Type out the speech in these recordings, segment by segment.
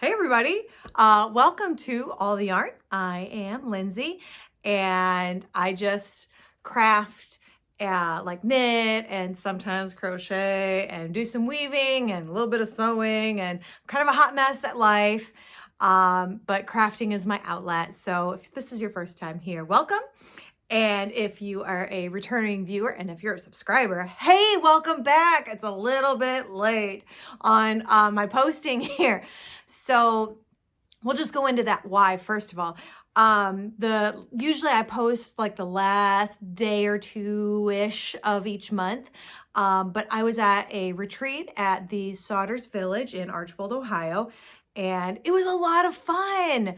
Hey everybody, welcome to All the Yarn. I am Lindsay and I just craft like knit and sometimes crochet and do some weaving and a little bit of sewing and kind of a hot mess at life. But crafting is my outlet. So if this is your first time here, welcome. And if you are a returning viewer and if you're a subscriber, hey, welcome back. It's a little bit late on my posting here. So we'll just go into that why first of all. Usually I post like the last day or two-ish of each month. But I was at a retreat at the Sauders Village in Archbold, Ohio, and it was a lot of fun.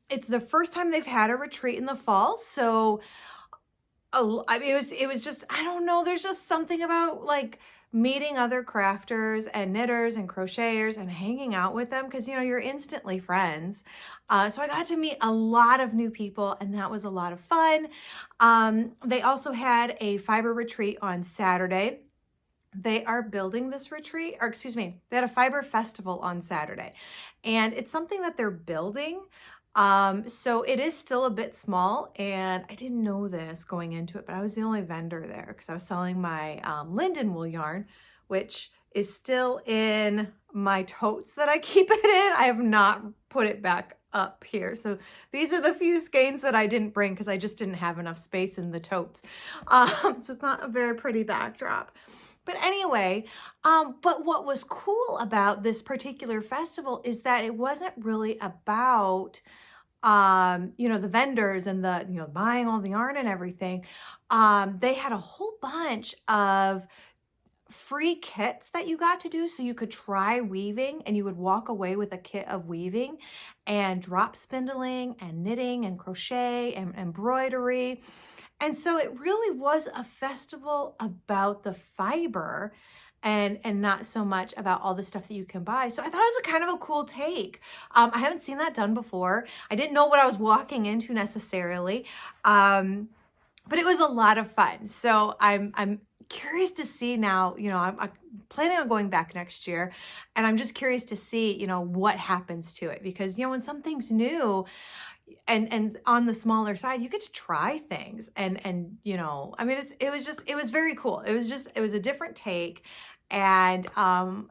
It's the first time they've had a retreat in the fall, so I mean, it was just, I don't know, there's just something about like meeting other crafters and knitters and crocheters and hanging out with them because, you know, you're instantly friends. So I got to meet a lot of new people and that was a lot of fun. They also had a fiber retreat on Saturday. They are building this retreat, or excuse me, they had a fiber festival on Saturday and it's something that they're building. So it is still a bit small and I didn't know this going into it, but I was the only vendor there because I was selling my linden wool yarn, which is still in my totes that I keep it in. I have not put it back up here. So these are the few skeins that I didn't bring because I just didn't have enough space in the totes. So it's not a very pretty backdrop. But anyway, but what was cool about this particular festival is that it wasn't really about, you know, the vendors and the, you know, buying all the yarn and everything. They had a whole bunch of free kits that you got to do. So you could try weaving and you would walk away with a kit of weaving and drop spindling and knitting and crochet and embroidery. And so it really was a festival about the fiber and not so much about all the stuff that you can buy. So I thought it was a kind of a cool take. I haven't seen that done before. I didn't know what I was walking into necessarily, but it was a lot of fun. So I'm curious to see now, you know, I'm planning on going back next year and I'm just curious to see, you know, what happens to it because, you know, when something's new, and on the smaller side, you get to try things and you know, I mean, it was very cool. It was a different take and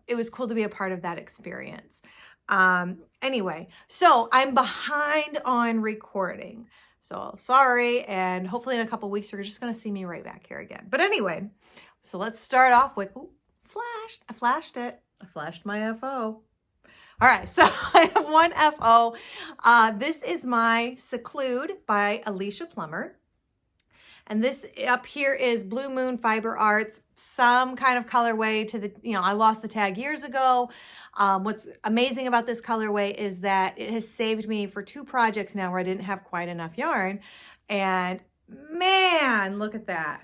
it was cool to be a part of that experience. Anyway, so I'm behind on recording. So sorry, and hopefully in a couple weeks, you're just going to see me right back here again. But anyway, so let's start off with, ooh, flashed. I flashed it. I flashed my FO. All right, so I have one FO. This is my Seclude by Alicia Plummer. And this up here is Blue Moon Fiber Arts, some kind of colorway to the, you know, I lost the tag years ago. What's amazing about this colorway is that it has saved me for 2 projects now where I didn't have quite enough yarn. And man, look at that.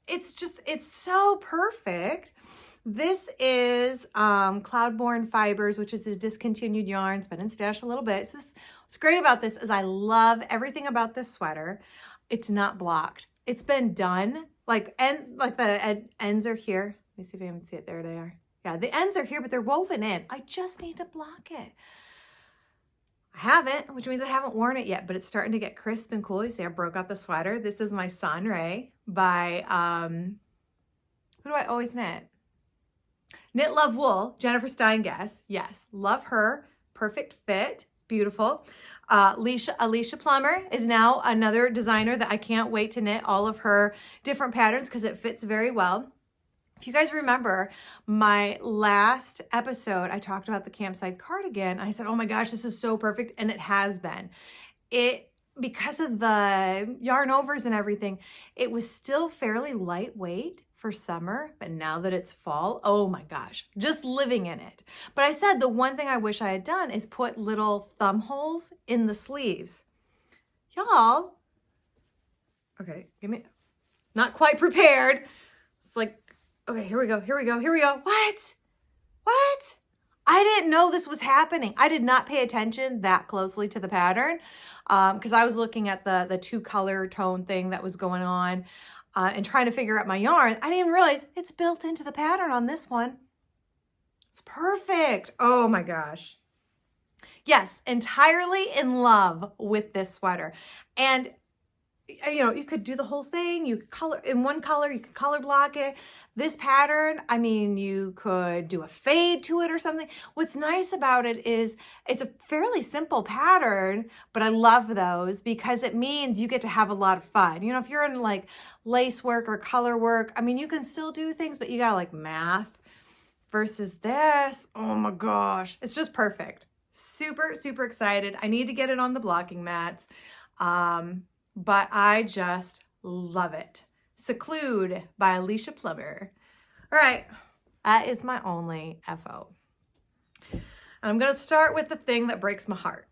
It's so perfect. This is Cloudborn Fibers, which is his discontinued yarn. It's been in stash a little bit. So what's great about this is I love everything about this sweater. It's not blocked. It's been done. Like the ends are here. Let me see if I can see it. There they are. Yeah, the ends are here, but they're woven in. I just need to block it. I haven't, which means I haven't worn it yet, but it's starting to get crisp and cool. You see, I broke out the sweater. This is my Sunray by, who do I always knit? Knit Love Wool, Jennifer Stein-Guess. Yes, love her. Perfect fit. Beautiful. Alicia Plummer is now another designer that I can't wait to knit all of her different patterns because it fits very well. If you guys remember my last episode, I talked about the campsite cardigan. I said, oh my gosh, this is so perfect. And it has been. Because of the yarn overs and everything, it was still fairly lightweight for summer, but now that it's fall, oh my gosh, just living in it. But I said the one thing I wish I had done is put little thumb holes in the sleeves. Y'all, okay, not quite prepared. It's like, okay, here we go. What? I didn't know this was happening. I did not pay attention that closely to the pattern because I was looking at the 2 color tone thing that was going on. And trying to figure out my yarn, I didn't even realize it's built into the pattern on this one. It's perfect. Oh my gosh. Yes, entirely in love with this sweater. And you know, you could do the whole thing. You could color in one color, you could color block it. This pattern, I mean, you could do a fade to it or something. What's nice about it is it's a fairly simple pattern, but I love those because it means you get to have a lot of fun. You know, if you're in like lace work or color work, I mean, you can still do things, but you gotta like math versus this. Oh my gosh, it's just perfect. Super, super excited. I need to get it on the blocking mats. But I just love it. Seclude by Alicia Plummer. All right, that is my only FO. I'm going to start with the thing that breaks my heart.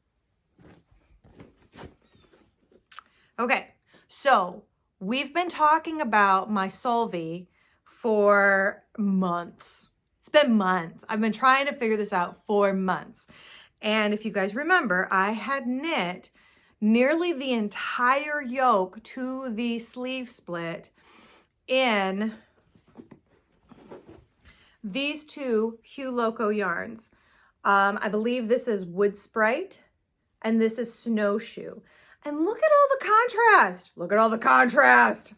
Okay, so we've been talking about my Solvay for months. It's been months. I've been trying to figure this out for months. And if you guys remember, I had knit nearly the entire yoke to the sleeve split in these two Hue Loco yarns. I believe this is Wood Sprite and this is Snowshoe. And look at all the contrast. Look at all the contrast.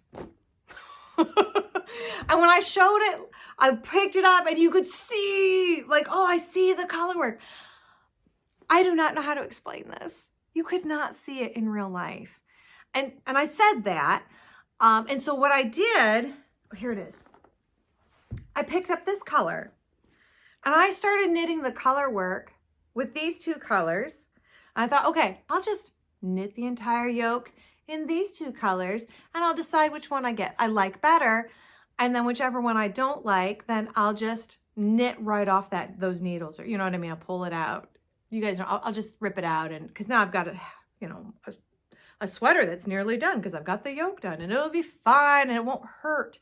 And when I showed it, I picked it up and you could see like, oh, I see the color work. I do not know how to explain this. You could not see it in real life. And I said that. And so what I did, oh, here it is. I picked up this color and I started knitting the color work with these two colors. I thought, okay, I'll just knit the entire yoke in these two colors and I'll decide which one I like better. And then whichever one I don't like, then I'll just knit right off those needles, or you know what I mean? I'll pull it out. You guys know, I'll just rip it out, and because now I've got a sweater that's nearly done because I've got the yoke done and it'll be fine and it won't hurt.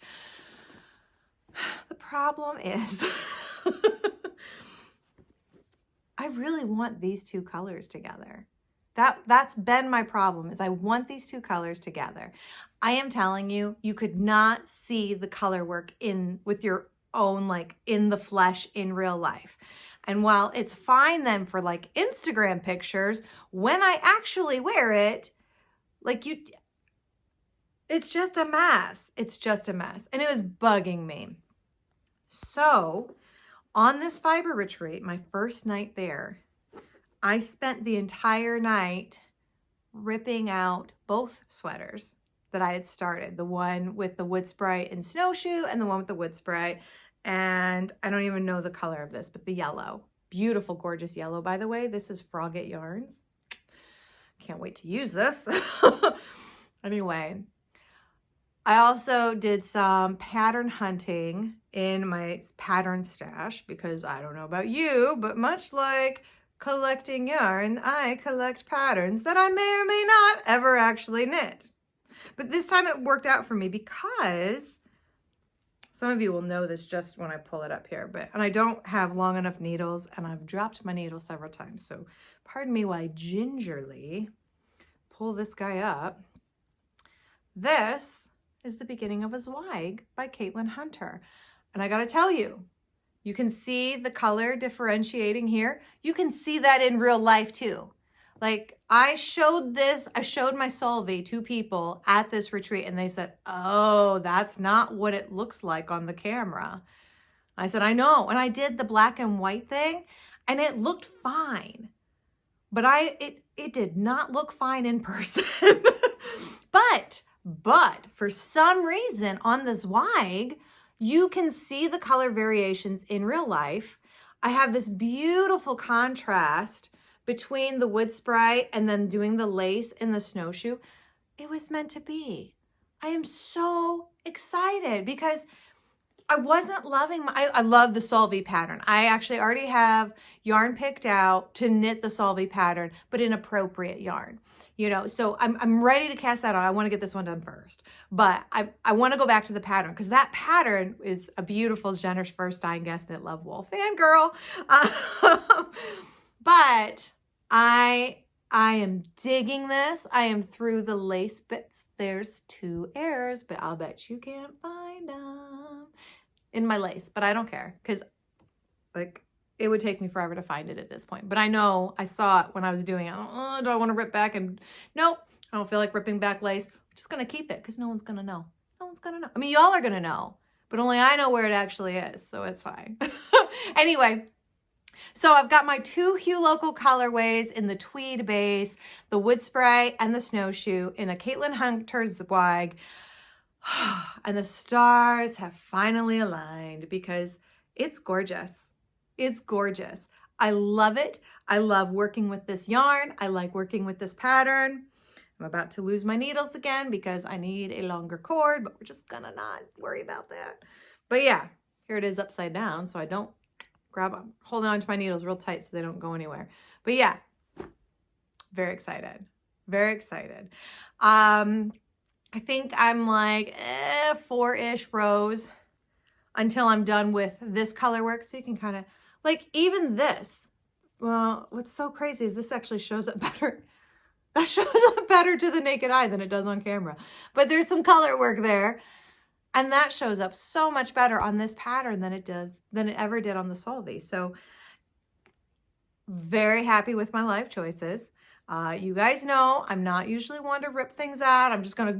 The problem is I really want these two colors together. That's been my problem, is I want these two colors together. I am telling you, you could not see the color work with your own, like in the flesh in real life. And while it's fine then for like Instagram pictures, when I actually wear it, like it's just a mess. It's just a mess. And it was bugging me. So on this fiber retreat, my first night there, I spent the entire night ripping out both sweaters that I had started. The one with the Wood Sprite and Snowshoe and the one with the Wood Sprite. And I don't even know the color of this, but the yellow. Beautiful, gorgeous yellow, by the way. This is Frogget Yarns. Can't wait to use this. Anyway, I also did some pattern hunting in my pattern stash because I don't know about you, but much like collecting yarn, I collect patterns that I may or may not ever actually knit. But this time it worked out for me because some of you will know this just when I pull it up here, and I don't have long enough needles and I've dropped my needle several times. So pardon me while I gingerly pull this guy up. This is the beginning of a Zweig by Caitlin Hunter. And I got to tell you, you can see the color differentiating here. You can see that in real life too. Like I showed my Solvay to people at this retreat and they said, oh, that's not what it looks like on the camera. I said, I know. And I did the black and white thing and it looked fine, but it did not look fine in person. But for some reason on the Zweig, you can see the color variations in real life. I have this beautiful contrast between the Wood Sprite and then doing the lace in the Snowshoe. It was meant to be. I am so excited because I wasn't loving I love the Solvay pattern. I actually already have yarn picked out to knit the Solvay pattern, but in appropriate yarn. You know, so I'm ready to cast that on. I want to get this one done first, but I want to go back to the pattern because that pattern is a beautiful Jennifer Furstein Guest Knit Love Wool fangirl. But I am digging this. I am through the lace bits. There's 2 errors, but I'll bet you can't find them in my lace, but I don't care because like it would take me forever to find it at this point. But I know I saw it when I was doing it. Oh, do I want to rip back? And nope, I don't feel like ripping back lace. We're just going to keep it because no one's going to know. No one's going to know. I mean, y'all are going to know, but only I know where it actually is. So it's fine. Anyway, so I've got my 2 Hue Loco colorways in the Tweed base, the Wood Spray, and the Snowshoe in a Caitlin Hunter Zweig. And the stars have finally aligned because it's gorgeous. It's gorgeous. I love it. I love working with this yarn. I like working with this pattern. I'm about to lose my needles again because I need a longer cord, but we're just gonna not worry about that. But yeah, here it is upside down, so I don't hold on to my needles real tight so they don't go anywhere. But yeah, very excited. Very excited. I think I'm like 4-ish rows until I'm done with this color work. So you can kind of, like, even this. Well, what's so crazy is this actually shows up better. That shows up better to the naked eye than it does on camera. But there's some color work there. And that shows up so much better on this pattern than it ever did on the Solvay. So very happy with my life choices. You guys know I'm not usually one to rip things out. I'm just going to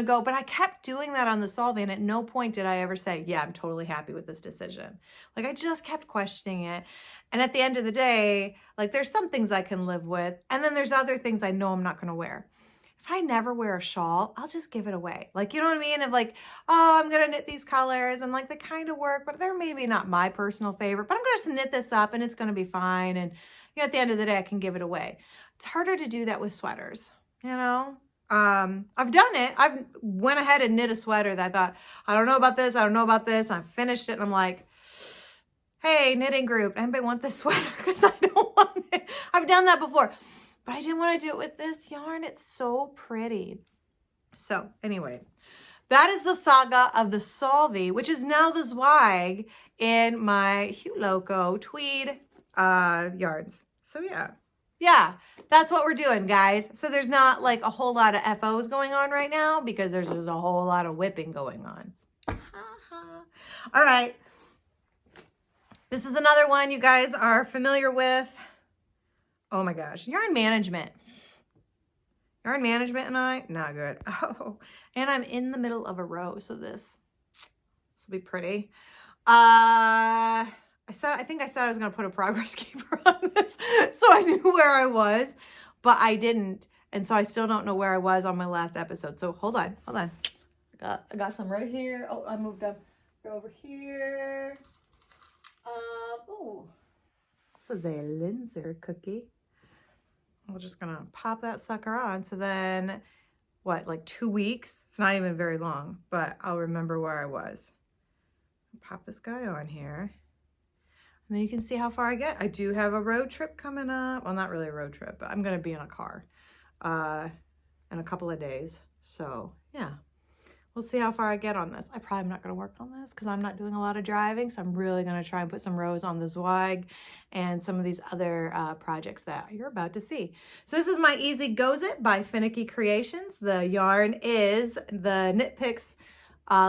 go. But I kept doing that on the Solvay, and at no point did I ever say, yeah, I'm totally happy with this decision. Like, I just kept questioning it. And at the end of the day, like, there's some things I can live with, and then there's other things I know I'm not going to wear. If I never wear a shawl, I'll just give it away. Like, you know what I mean? Of like, oh, I'm going to knit these colors, and like, they kind of work, but they're maybe not my personal favorite, but I'm going to just knit this up and it's going to be fine. And you know, at the end of the day, I can give it away. It's harder to do that with sweaters, you know? I've done it. I've went ahead and knit a sweater that I thought, I don't know about this. I don't know about this. And I finished it and I'm like, hey, knitting group, anybody want this sweater? Because I don't want it. I've done that before, but I didn't want to do it with this yarn. It's so pretty. So anyway, that is the saga of the Solvay, which is now the Zweig in my Hue Loco Tweed yarns. So yeah, that's what we're doing, guys. So there's not like a whole lot of FOs going on right now because there's just a whole lot of whipping going on. All right. This is another one you guys are familiar with. Oh my gosh, yarn management. Yarn management and I, not good. Oh, and I'm in the middle of a row, so this will be pretty. I think I said I was going to put a progress keeper on this, so I knew where I was, but I didn't, and so I still don't know where I was on my last episode. So hold on. I got some right here. Oh, I moved up over here. Oh, this is a Linzer cookie. We're just gonna pop that sucker on. So then, what, like 2 weeks? It's not even very long, but I'll remember where I was. Pop this guy on here. And then you can see how far I get. I do have a road trip coming up. Well, not really a road trip, but I'm gonna be in a car in a couple of days. So yeah, we'll see how far I get on this. I probably am not gonna work on this because I'm not doing a lot of driving. So I'm really gonna try and put some rows on the Zweig and some of these other projects that you're about to see. So this is my Easy Goes It by Finicky Creations. The yarn is the KintPicks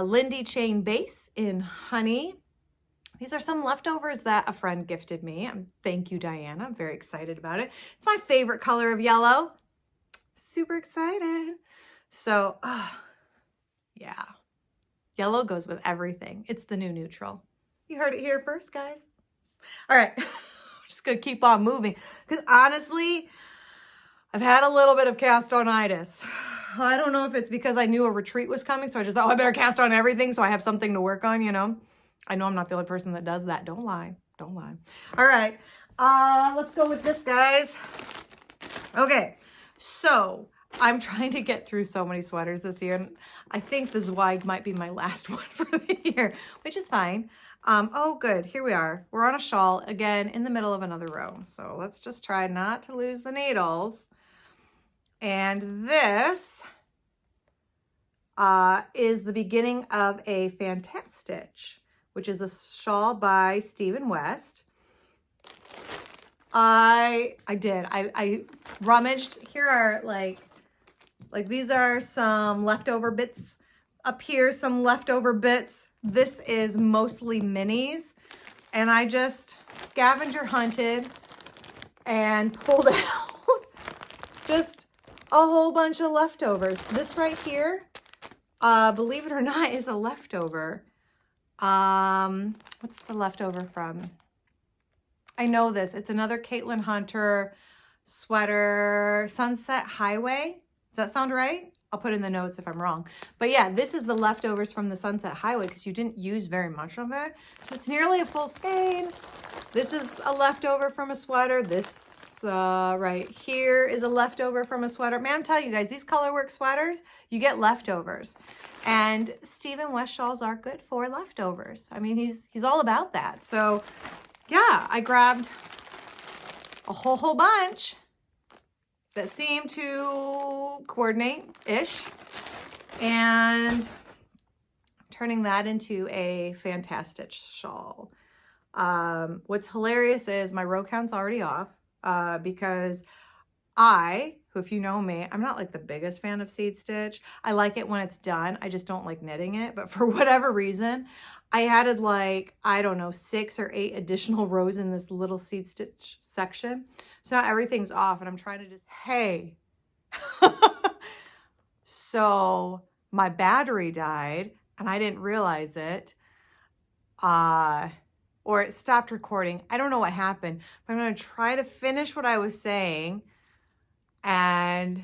Lindy chain base in honey. These are some leftovers that a friend gifted me. Thank you, Diana. I'm very excited about it. It's my favorite color of yellow. Super excited. So, yeah. Yellow goes with everything. It's the new neutral. You heard it here first, guys. All right. I'm just going to keep on moving. Because honestly, I've had a little bit of cast-on-itis. I don't know if it's because I knew a retreat was coming, so I just thought, oh, I better cast on everything so I have something to work on, you know? I know I'm not the only person that does that. Don't lie. Don't lie. All right. Let's go with this, guys. Okay. So I'm trying to get through so many sweaters this year. And I think the Zweig might be my last one for the year, which is fine. Oh, good. Here we are. We're on a shawl again in the middle of another row. So let's just try not to lose the needles. And this is the beginning of a Fantastitch, which is a shawl by Stephen West. I rummaged. Here are like these are some leftover bits. Up here, some leftover bits. This is mostly minis. And I just scavenger hunted and pulled out just a whole bunch of leftovers. This right here, believe it or not, is a leftover. What's the leftover from? I know this. It's another Caitlin Hunter sweater, Sunset Highway. Does that sound right? I'll put in the notes if I'm wrong. But yeah, this is the leftovers from the Sunset Highway because you didn't use very much of it. So it's nearly a full skein. This is a leftover from a sweater. This right here is a leftover from a sweater. Man, I'm telling you guys, these colorwork sweaters, you get leftovers. And Stephen West shawls are good for leftovers. I mean, he's all about that. So yeah, I grabbed a whole bunch that seemed to coordinate-ish, and turning that into a Fantastitch shawl. What's hilarious is my row count's already off because who, if you know me, I'm not like the biggest fan of seed stitch. I like it when it's done. I just don't like knitting it. But for whatever reason, I added like, I don't know, 6 or 8 additional rows in this little seed stitch section. So now everything's off and I'm trying to just, hey. So my battery died and I didn't realize it. Or it stopped recording. I don't know what happened, but I'm going to try to finish what I was saying. And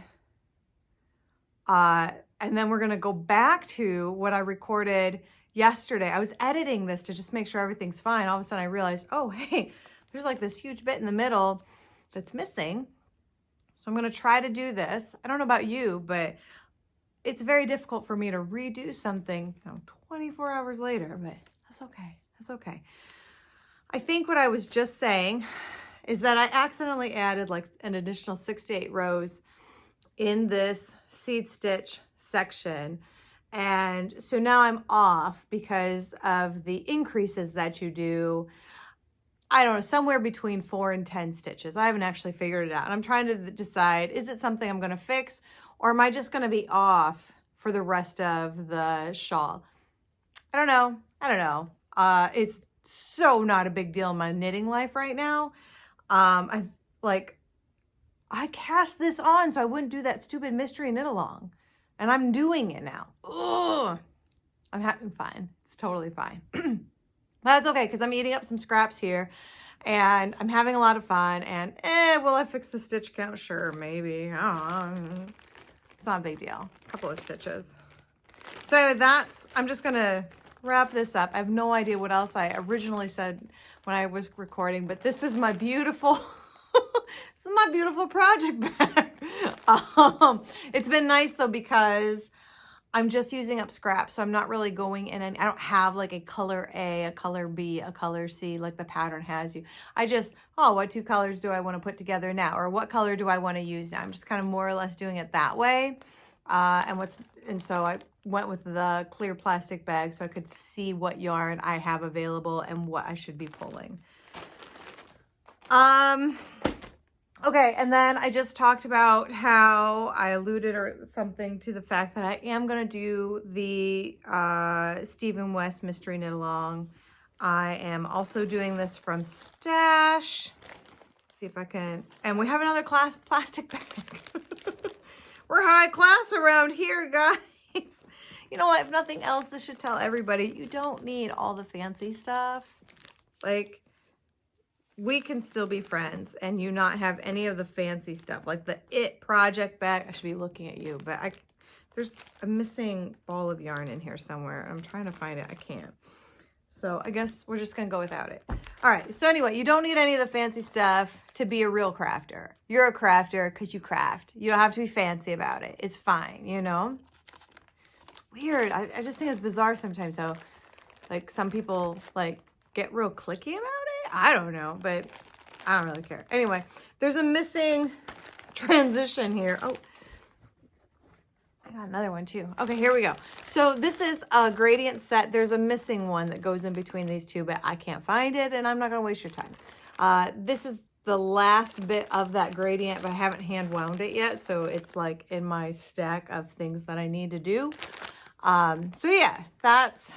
then we're going to go back to what I recorded yesterday. I was editing this to just make sure everything's fine. All of a sudden I realized, oh, hey, there's like this huge bit in the middle that's missing. So I'm going to try to do this. I don't know about you, but it's very difficult for me to redo something 24 hours later, but that's okay. That's okay. I think what I was just saying is that I accidentally added like an additional 6 to 8 rows in this seed stitch section. And so now I'm off because of the increases that you do. I don't know, somewhere between 4 and 10 stitches. I haven't actually figured it out. And I'm trying to decide, is it something I'm going to fix or am I just going to be off for the rest of the shawl? I don't know. I don't know. It's so not a big deal in my knitting life right now. I cast this on so I wouldn't do that stupid mystery knit along. And I'm doing it now. Ugh. I'm having fun. It's totally fine. But that's okay because I'm eating up some scraps here and I'm having a lot of fun. And will I fix the stitch count? Sure, maybe. I don't know. It's not a big deal. A couple of stitches. So anyway, I'm just going to wrap this up. I have no idea what else I originally said when I was recording, but this is my beautiful, this is my beautiful project bag. It's been nice though because I'm just using up scraps, so I'm not really going in and I don't have like a color A, a color B, a color C like the pattern has you. I just, what 2 colors do I want to put together now? Or what color do I want to use now? I'm just kind of more or less doing it that way. And so I went with the clear plastic bag so I could see what yarn I have available and what I should be pulling. Okay, and then I just talked about how I alluded or something to the fact that I am going to do the Stephen West Mystery Knit Along. I am also doing this from Stash. Let's see if I can, and we have another plastic bag. We're high class around here, guys. You know what? If nothing else, this should tell everybody you don't need all the fancy stuff. Like, we can still be friends and you not have any of the fancy stuff. Like the It project bag. I should be looking at you, but there's a missing ball of yarn in here somewhere. I'm trying to find it. I can't. So I guess we're just going to go without it. All right. So anyway, you don't need any of the fancy stuff to be a real crafter. You're a crafter because you craft. You don't have to be fancy about it. It's fine, you know? It's weird. I just think it's bizarre sometimes how, like, some people, like, get real cliquey about it. I don't know, but I don't really care. Anyway, there's a missing transition here. Oh, I got another one too. Okay, here we go. So this is a gradient set. There's a missing one that goes in between these two, but I can't find it and I'm not going to waste your time. This is the last bit of that gradient, but I haven't hand wound it yet. So it's like in my stack of things that I need to do. So yeah, that's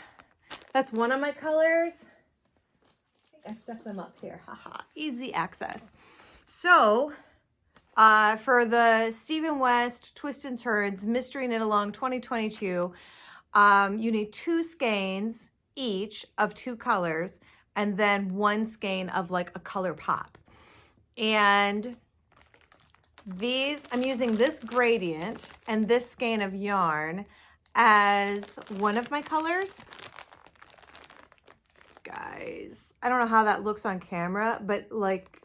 one of my colors. I think I stuck them up here. Haha, easy access. So for the Stephen West Twist and Turns Mystery Knit Along 2022, you need 2 skeins each of 2 colors, and then 1 skein of like a color pop. And these, I'm using this gradient and this skein of yarn as one of my colors. Guys, I don't know how that looks on camera, but like,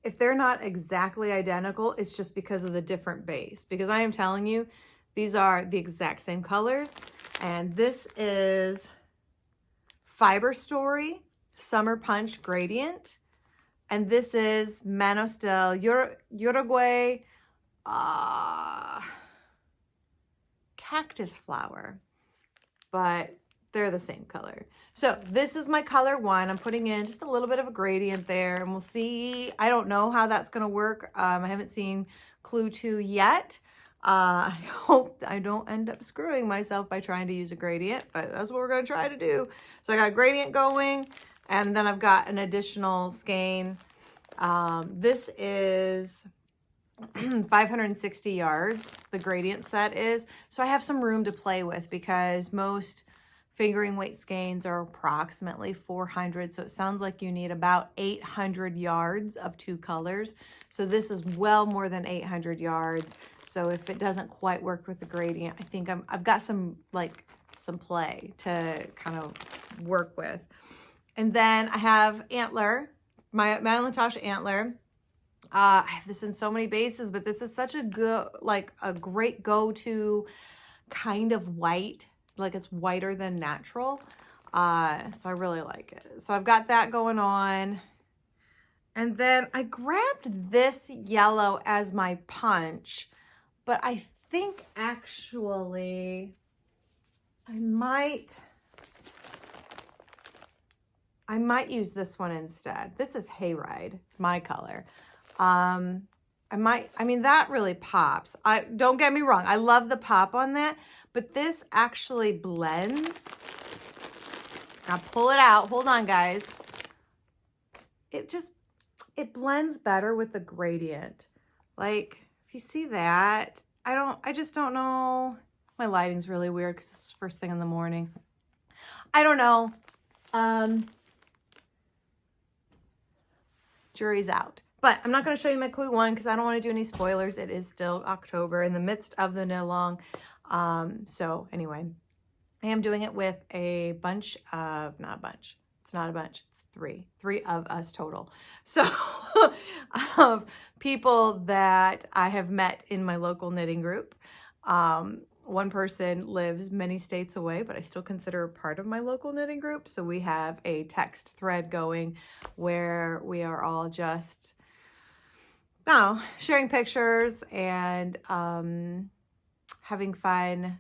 if they're not exactly identical, it's just because of the different base. Because I am telling you, these are the exact same colors. And this is FiberStory Summer Punch Gradient. And this is Manos del Uruguay Cactus Flower. But they're the same color. So this is my color 1. I'm putting in just a little bit of a gradient there, and we'll see. I don't know how that's going to work. I haven't seen Clue 2 yet. I hope I don't end up screwing myself by trying to use a gradient, but that's what we're going to try to do. So I got a gradient going, and then I've got an additional skein. This is 560 yards, the gradient set is. So I have some room to play with because most fingering weight skeins are approximately 400. So it sounds like you need about 800 yards of 2 colors. So this is well more than 800 yards. So if it doesn't quite work with the gradient, I think I've got some play to kind of work with. And then I have Antler, my Madelinetosh Antler. I have this in so many bases, but this is such a good, a great go-to kind of white. Like it's whiter than natural. So I really like it. So I've got that going on. And then I grabbed this yellow as my punch, but I think actually I might use this one instead. This is Hayride. It's my color. I mean, that really pops. Don't get me wrong. I love the pop on that, but this actually blends. Now pull it out. Hold on, guys. It blends better with the gradient. Like, if you see that, I just don't know. My lighting's really weird because it's first thing in the morning. I don't know. Jury's out. But I'm not going to show you my Clue 1 because I don't want to do any spoilers. It is still October in the midst of the knit along. So anyway, I am doing it with a bunch of, not a bunch. It's not a bunch. It's 3 of us total. So of people that I have met in my local knitting group. One person lives many states away, but I still consider part of my local knitting group. So we have a text thread going where we are all just, sharing pictures and having fun,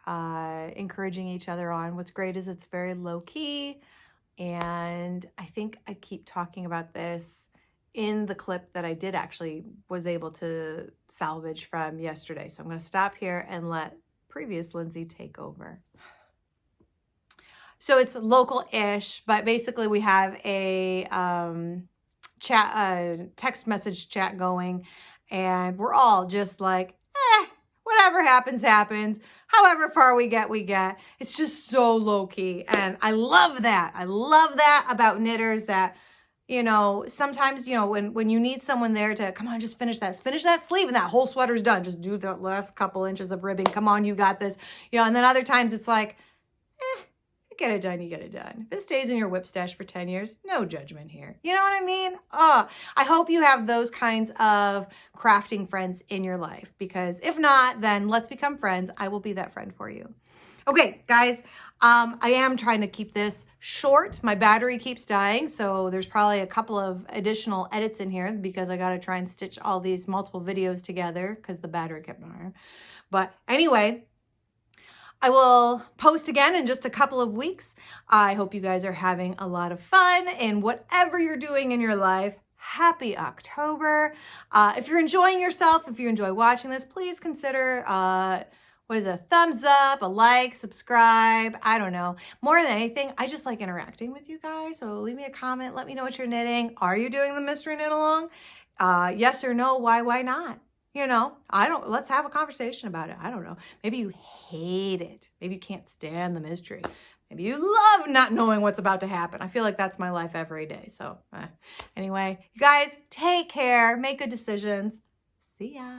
encouraging each other on. What's great is it's very low key. And I think I keep talking about this in the clip that I was able to salvage from yesterday. So I'm going to stop here and let previous Lindsay take over. So it's local-ish, but basically we have a text message chat going, and we're all just like, whatever happens, happens. However far we get, we get. It's just so low-key, and I love that. I love that about knitters, that sometimes, when you need someone there to, come on, just finish that sleeve and that whole sweater's done. Just do the last couple inches of ribbing. Come on, you got this. And then other times it's like, you get it done, you get it done. If it stays in your whip stash for 10 years, no judgment here. You know what I mean? I hope you have those kinds of crafting friends in your life, because if not, then let's become friends. I will be that friend for you. Okay, guys, I am trying to keep this short. My battery keeps dying, so there's probably a couple of additional edits in here because I got to try and stitch all these multiple videos together because the battery kept dying. But anyway, I will post again in just a couple of weeks. I hope you guys are having a lot of fun in whatever you're doing in your life. Happy October. If you're enjoying yourself, if you enjoy watching this, please consider what is it, a thumbs up, a like, subscribe. I don't know. More than anything, I just like interacting with you guys. So leave me a comment. Let me know what you're knitting. Are you doing the mystery knit along? Yes or no? Why not? You know, let's have a conversation about it. I don't know. Maybe you hate it. Maybe you can't stand the mystery. Maybe you love not knowing what's about to happen. I feel like that's my life every day. So anyway, you guys take care, make good decisions. See ya.